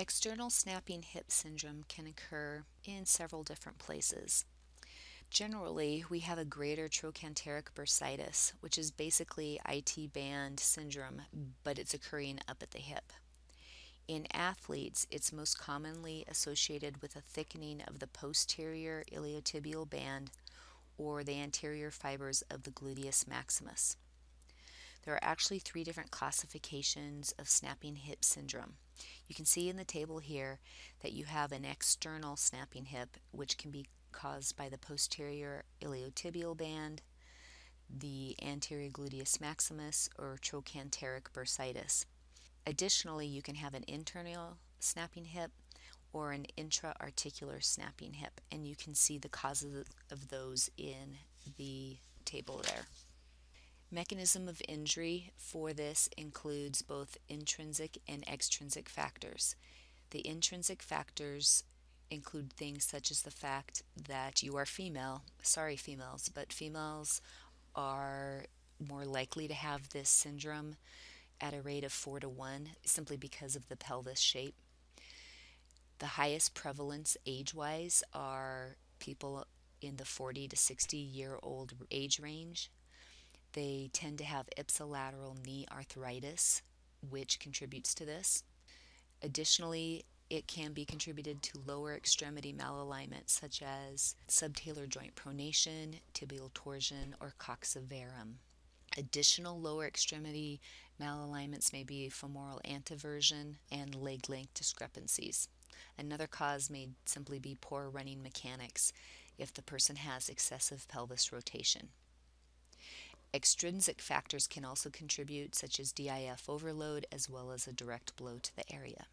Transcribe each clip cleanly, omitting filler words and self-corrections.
External snapping hip syndrome can occur in several different places. Generally, we have a greater trochanteric bursitis, which is basically IT band syndrome, but it's occurring up at the hip. In athletes, it's most commonly associated with a thickening of the posterior iliotibial band or the anterior fibers of the gluteus maximus. There are actually three different classifications of snapping hip syndrome. You can see in the table here that you have an external snapping hip, which can be caused by the posterior iliotibial band, the anterior gluteus maximus, or trochanteric bursitis. Additionally, you can have an internal snapping hip or an intra-articular snapping hip, and you can see the causes of those in the table there. Mechanism of injury for this includes both intrinsic and extrinsic factors. The intrinsic factors include things such as the fact that you are female. Sorry, females, but females are more likely to have this syndrome at a rate of 4 to 1 simply because of the pelvis shape. The highest prevalence age-wise are people in the 40 to 60-year-old age range. They tend to have ipsilateral knee arthritis, which contributes to this. Additionally, it can be contributed to lower extremity malalignment, such as subtalar joint pronation, tibial torsion, or coxaverum. Additional lower extremity malalignments may be femoral anteversion and leg length discrepancies. Another cause may simply be poor running mechanics if the person has excessive pelvis rotation. Extrinsic factors can also contribute, such as DIF overload, as well as a direct blow to the area.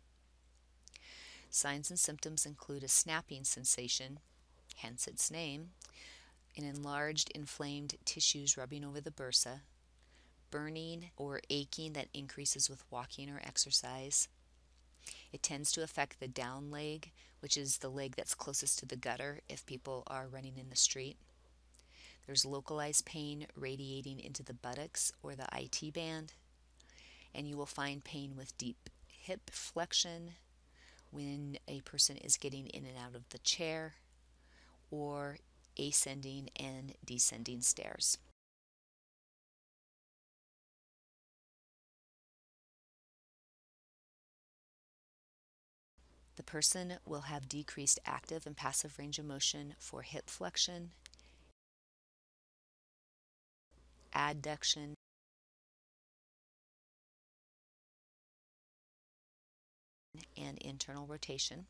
Signs and symptoms include a snapping sensation, hence its name, an enlarged, inflamed tissues rubbing over the bursa, burning or aching that increases with walking or exercise. It tends to affect the down leg, which is the leg that's closest to the gutter if people are running in the street. There's localized pain radiating into the buttocks or the IT band, and you will find pain with deep hip flexion when a person is getting in and out of the chair or ascending and descending stairs. The person will have decreased active and passive range of motion for hip flexion, adduction, and internal rotation.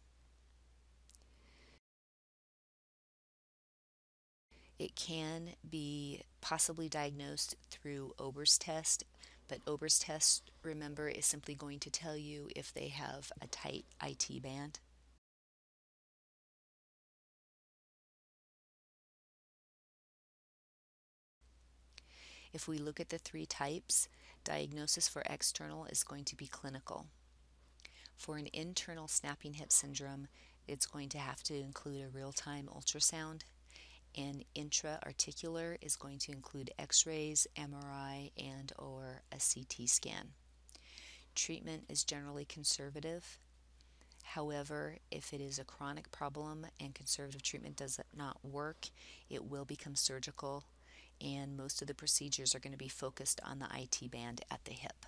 It can be possibly diagnosed through Ober's test, but Ober's test, remember, is simply going to tell you if they have a tight IT band. If we look at the three types, diagnosis for external is going to be clinical. For an internal snapping hip syndrome, it's going to have to include a real-time ultrasound, and intra-articular is going to include x-rays, MRI, and or a CT scan. Treatment is generally conservative. However, if it is a chronic problem and conservative treatment does not work, it will become surgical, and most of the procedures are going to be focused on the IT band at the hip.